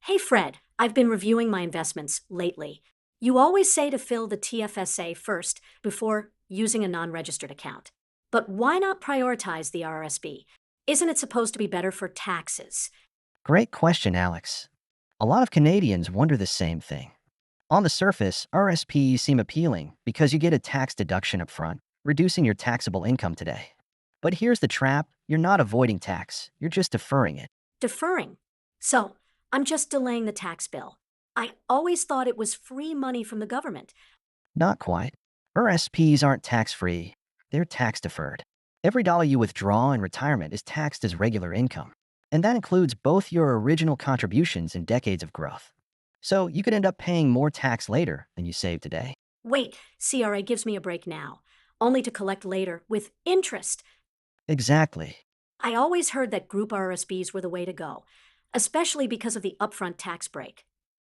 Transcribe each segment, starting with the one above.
Hey Fred, I've been reviewing my investments lately. You always say to fill the TFSA first before using a non registered account. But why not prioritize the RRSP? Isn't it supposed to be better for taxes? Great question, Alex. A lot of Canadians wonder the same thing. On the surface, RSPs seem appealing because you get a tax deduction up front, reducing your taxable income today. But here's the trap: you're not avoiding tax, you're just deferring it. Deferring. So, I'm just delaying the tax bill. I always thought it was free money from the government. Not quite. RSPs aren't tax free, they're tax deferred. Every dollar you withdraw in retirement is taxed as regular income. And that includes both your original contributions and decades of growth. So you could end up paying more tax later than you saved today. Wait, CRA gives me a break now, only to collect later with interest. Exactly. I always heard that Group RRSPs were the way to go, especially because of the upfront tax break.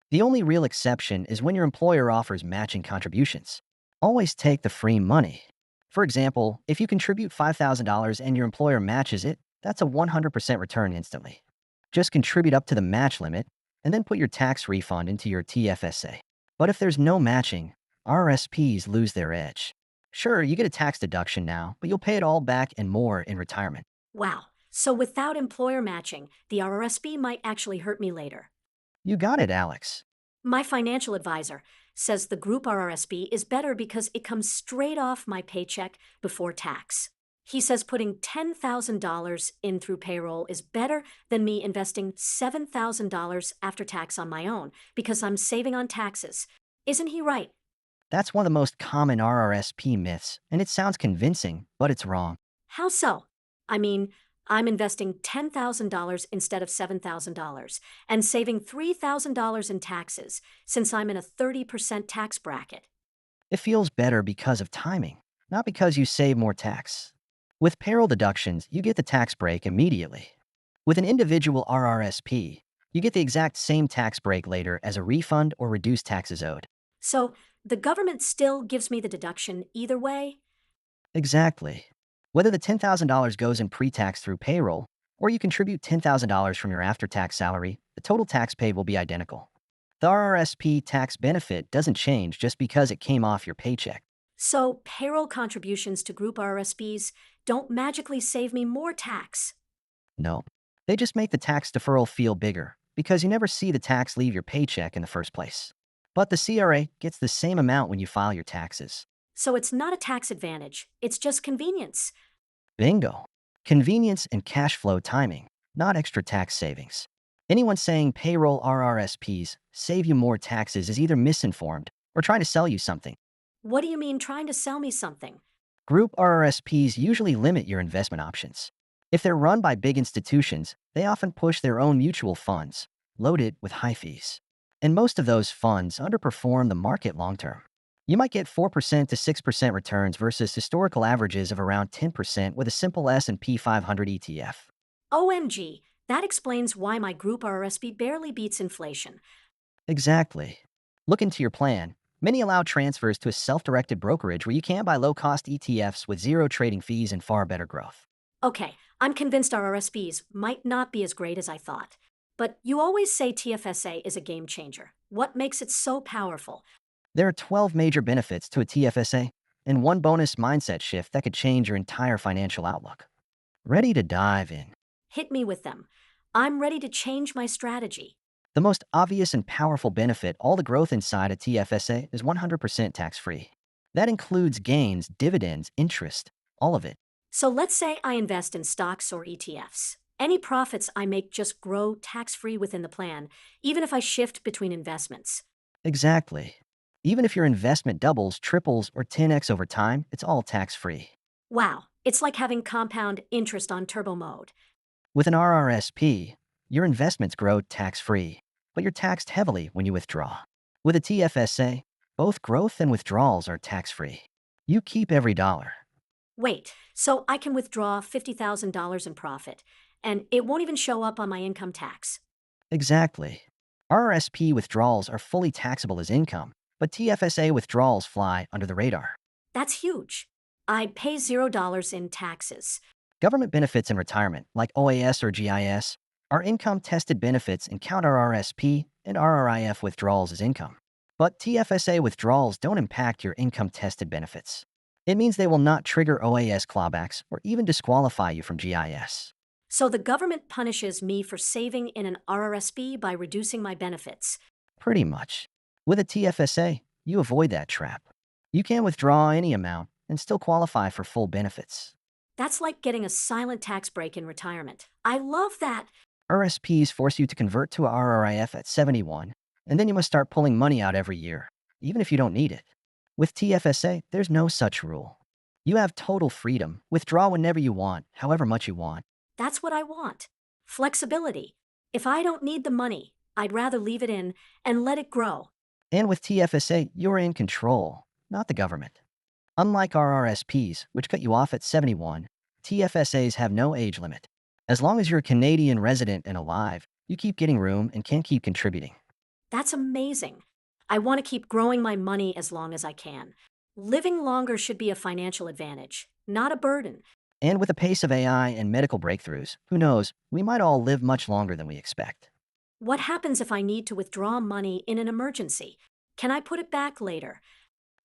The only real exception is when your employer offers matching contributions. Always take the free money. For example, if you contribute $5,000 and your employer matches it, that's a 100% return instantly. Just contribute up to the match limit and then put your tax refund into your TFSA. But if there's no matching, RSPs lose their edge. Sure, you get a tax deduction now, but you'll pay it all back and more in retirement. Wow, so without employer matching, the RRSP might actually hurt me later. You got it, Alex. My financial advisor says the Group RRSP is better because it comes straight off my paycheck before tax. He says putting $10,000 in through payroll is better than me investing $7,000 after tax on my own because I'm saving on taxes. Isn't he right? That's one of the most common RRSP myths, and it sounds convincing, but it's wrong. How so? I mean, I'm investing $10,000 instead of $7,000 and saving $3,000 in taxes since I'm in a 30% tax bracket. It feels better because of timing, not because you save more tax. With payroll deductions, you get the tax break immediately. With an individual RRSP, you get the exact same tax break later as a refund or reduced taxes owed. So the government still gives me the deduction either way? Exactly. Whether the $10,000 goes in pre-tax through payroll, or you contribute $10,000 from your after-tax salary, the total tax paid will be identical. The RRSP tax benefit doesn't change just because it came off your paycheck. So payroll contributions to Group RRSPs don't magically save me more tax. No. They just make the tax deferral feel bigger, because you never see the tax leave your paycheck in the first place. But the CRA gets the same amount when you file your taxes. So it's not a tax advantage, it's just convenience. Bingo. Convenience and cash flow timing, not extra tax savings. Anyone saying payroll RRSPs save you more taxes is either misinformed or trying to sell you something. What do you mean trying to sell me something? Group RRSPs usually limit your investment options. If they're run by big institutions, they often push their own mutual funds, loaded with high fees. And most of those funds underperform the market long term. You might get 4% to 6% returns versus historical averages of around 10% with a simple S&P 500 ETF. OMG, that explains why my Group RRSP barely beats inflation. Exactly. Look into your plan. Many allow transfers to a self-directed brokerage where you can buy low-cost ETFs with zero trading fees and far better growth. Okay, I'm convinced RRSPs might not be as great as I thought. But you always say TFSA is a game changer. What makes it so powerful? There are 12 major benefits to a TFSA, and one bonus mindset shift that could change your entire financial outlook. Ready to dive in? Hit me with them. I'm ready to change my strategy. The most obvious and powerful benefit: all the growth inside a TFSA is 100% tax-free. That includes gains, dividends, interest, all of it. So let's say I invest in stocks or ETFs. Any profits I make just grow tax-free within the plan, even if I shift between investments. Exactly. Even if your investment doubles, triples, or 10x over time, it's all tax-free. Wow, it's like having compound interest on turbo mode. With an RRSP, your investments grow tax-free, but you're taxed heavily when you withdraw. With a TFSA, both growth and withdrawals are tax-free. You keep every dollar. Wait, so I can withdraw $50,000 in profit, and it won't even show up on my income tax. Exactly. RRSP withdrawals are fully taxable as income, but TFSA withdrawals fly under the radar. That's huge. I pay $0 in taxes. Government benefits in retirement, like OAS or GIS, Our income-tested benefits and count RRSP and RRIF withdrawals as income. But TFSA withdrawals don't impact your income-tested benefits. It means they will not trigger OAS clawbacks or even disqualify you from GIS. So the government punishes me for saving in an RRSP by reducing my benefits. Pretty much. With a TFSA, you avoid that trap. You can withdraw any amount and still qualify for full benefits. That's like getting a silent tax break in retirement. I love that. RSPs force you to convert to a RRIF at 71, and then you must start pulling money out every year, even if you don't need it. With TFSA, there's no such rule. You have total freedom. Withdraw whenever you want, however much you want. That's what I want. Flexibility. If I don't need the money, I'd rather leave it in and let it grow. And with TFSA, you're in control, not the government. Unlike RRSPs, which cut you off at 71, TFSAs have no age limit. As long as you're a Canadian resident and alive, you keep getting room and can keep contributing. That's amazing. I want to keep growing my money as long as I can. Living longer should be a financial advantage, not a burden. And with the pace of AI and medical breakthroughs, who knows, we might all live much longer than we expect. What happens if I need to withdraw money in an emergency? Can I put it back later?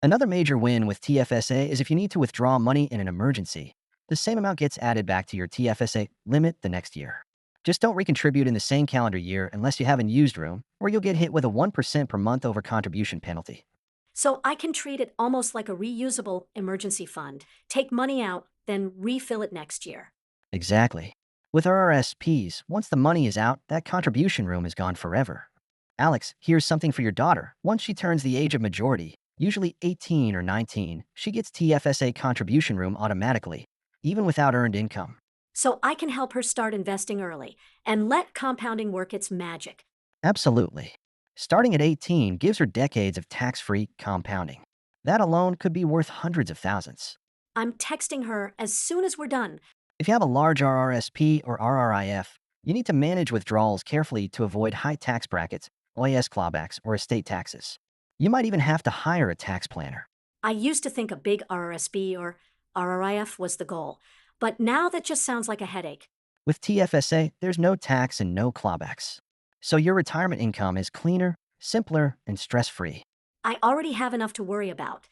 Another major win with TFSA is if you need to withdraw money in an emergency, the same amount gets added back to your TFSA limit the next year. Just don't recontribute in the same calendar year unless you haven't used room, or you'll get hit with a 1% per month over contribution penalty. So I can treat it almost like a reusable emergency fund. Take money out, then refill it next year. Exactly. With RRSPs, once the money is out, that contribution room is gone forever. Alex, here's something for your daughter. Once she turns the age of majority, usually 18 or 19, she gets TFSA contribution room automatically, even without earned income. So I can help her start investing early and let compounding work its magic. Absolutely. Starting at 18 gives her decades of tax-free compounding. That alone could be worth hundreds of thousands. I'm texting her as soon as we're done. If you have a large RRSP or RRIF, you need to manage withdrawals carefully to avoid high tax brackets, OAS clawbacks, or estate taxes. You might even have to hire a tax planner. I used to think a big RRSP or RRIF was the goal, but now that just sounds like a headache. With TFSA, there's no tax and no clawbacks. So your retirement income is cleaner, simpler, and stress-free. I already have enough to worry about.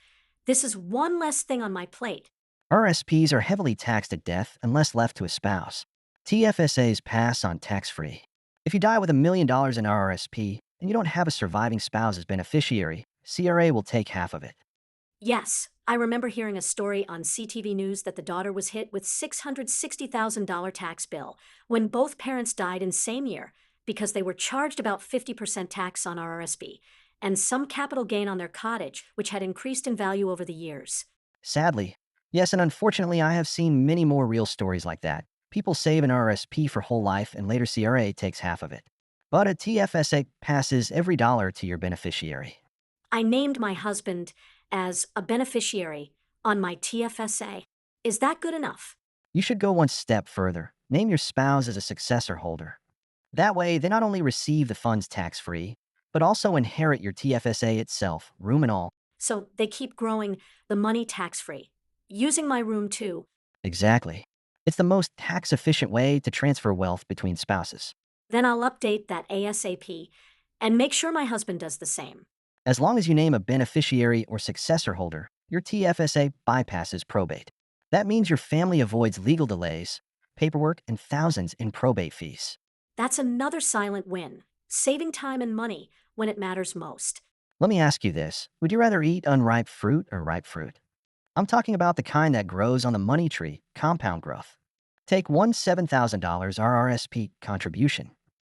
This is one less thing on my plate. RSPs are heavily taxed at death unless left to a spouse. TFSAs pass on tax-free. If you die with $1 million in RRSP and you don't have a surviving spouse as beneficiary, CRA will take half of it. Yes, I remember hearing a story on CTV News that the daughter was hit with $660,000 tax bill when both parents died in same year because they were charged about 50% tax on RRSP and some capital gain on their cottage, which had increased in value over the years. Sadly, yes, and unfortunately, I have seen many more real stories like that. People save an RRSP for whole life and later CRA takes half of it. But a TFSA passes every dollar to your beneficiary. I named my husband as a beneficiary on my TFSA. Is that good enough? You should go one step further. Name your spouse as a successor holder. That way, they not only receive the funds tax-free, but also inherit your TFSA itself, room and all. So they keep growing the money tax-free. Using my room too. Exactly. It's the most tax-efficient way to transfer wealth between spouses. Then I'll update that ASAP and make sure my husband does the same. As long as you name a beneficiary or successor holder, your TFSA bypasses probate. That means your family avoids legal delays, paperwork, and thousands in probate fees. That's another silent win, saving time and money when it matters most. Let me ask you this. Would you rather eat unripe fruit or ripe fruit? I'm talking about the kind that grows on the money tree, compound growth. Take one $7,000 RRSP contribution.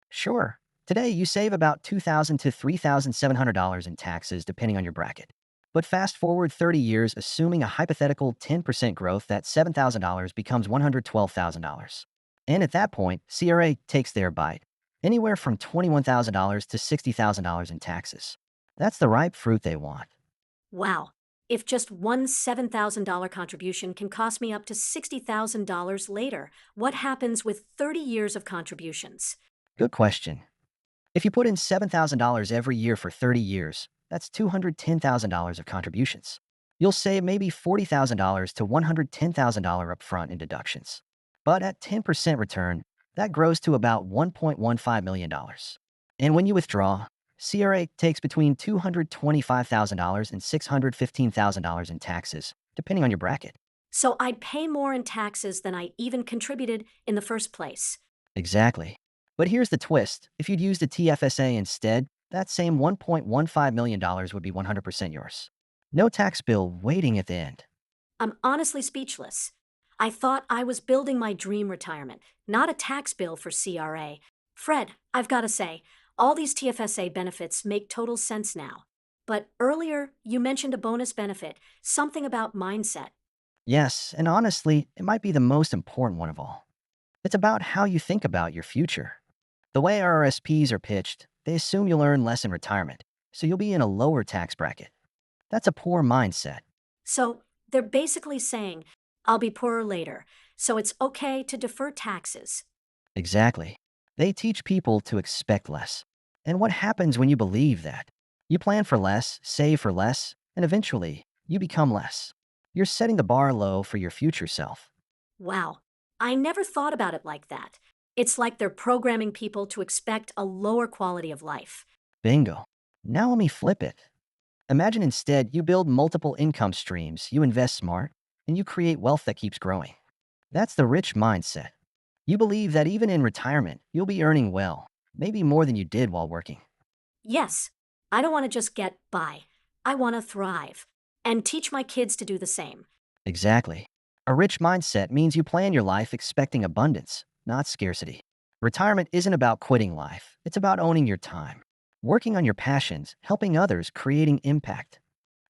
Sure, today you save about $2,000 to $3,700 in taxes depending on your bracket. But fast forward 30 years, assuming a hypothetical 10% growth, that $7,000 becomes $112,000. And at that point, CRA takes their bite, anywhere from $21,000 to $60,000 in taxes. That's the ripe fruit they want. Wow. If just one $7,000 contribution can cost me up to $60,000 later, what happens with 30 years of contributions? Good question. If you put in $7,000 every year for 30 years, that's $210,000 of contributions. You'll save maybe $40,000 to $110,000 upfront in deductions. But at 10% return, That grows to about $1.15 million. And when you withdraw, CRA takes between $225,000 and $615,000 in taxes, depending on your bracket. So I'd pay more in taxes than I even contributed in the first place. Exactly. But here's the twist. If you'd used a TFSA instead, that same $1.15 million would be 100% yours. No tax bill waiting at the end. I'm honestly speechless. I thought I was building my dream retirement, not a tax bill for CRA. Fred, I've got to say, all these TFSA benefits make total sense now. But earlier, you mentioned a bonus benefit, something about mindset. Yes, and honestly, it might be the most important one of all. It's about how you think about your future. The way RRSPs are pitched, they assume you'll earn less in retirement, so you'll be in a lower tax bracket. That's a poor mindset. So they're basically saying, I'll be poorer later, so it's okay to defer taxes. Exactly. They teach people to expect less. And what happens when you believe that? You plan for less, save for less, and eventually, you become less. You're setting the bar low for your future self. Wow, I never thought about it like that. It's like they're programming people to expect a lower quality of life. Bingo. Now let me flip it. Imagine instead you build multiple income streams, you invest smart, and you create wealth that keeps growing. That's the rich mindset. You believe that even in retirement, you'll be earning well, maybe more than you did while working. Yes, I don't want to just get by. I want to thrive and teach my kids to do the same. Exactly. A rich mindset means you plan your life expecting abundance, not scarcity. Retirement isn't about quitting life, it's about owning your time, working on your passions, helping others, creating impact.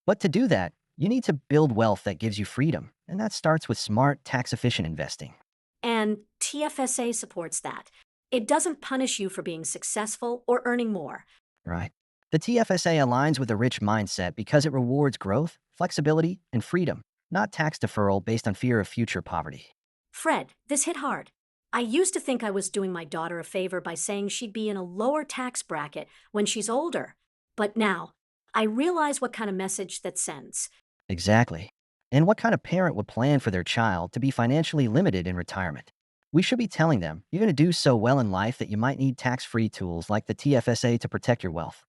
But to do that, you need to build wealth that gives you freedom, and that starts with smart, tax efficient investing. And TFSA supports that. It doesn't punish you for being successful or earning more. Right. The TFSA aligns with a rich mindset because it rewards growth, flexibility, and freedom, not tax deferral based on fear of future poverty. Fred, this hit hard. I used to think I was doing my daughter a favor by saying she'd be in a lower tax bracket when she's older. But now, I realize what kind of message that sends. Exactly. And what kind of parent would plan for their child to be financially limited in retirement? We should be telling them you're going to do so well in life that you might need tax free tools like the TFSA to protect your wealth.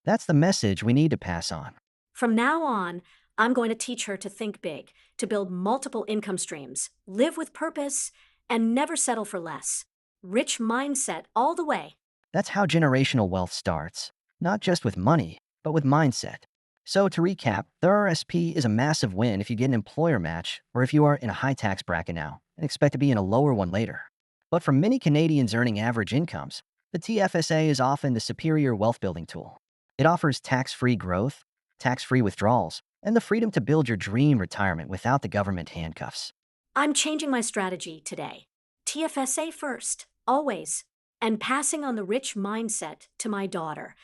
That's the message we need to pass on. From now on, I'm going to teach her to think big, to build multiple income streams, live with purpose, and never settle for less. Rich mindset all the way. That's how generational wealth starts, not just with money, but with mindset. So to recap, the RRSP is a massive win if you get an employer match or if you are in a high tax bracket now and expect to be in a lower one later. But for many Canadians earning average incomes, the TFSA is often the superior wealth building tool. It offers tax-free growth, tax-free withdrawals, and the freedom to build your dream retirement without the government handcuffs. I'm changing my strategy today. TFSA first, always, and passing on the rich mindset to my daughter.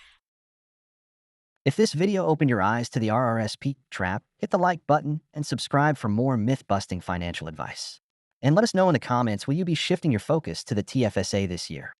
If this video opened your eyes to the RRSP trap, hit the like button and subscribe for more myth-busting financial advice. And let us know in the comments, will you be shifting your focus to the TFSA this year?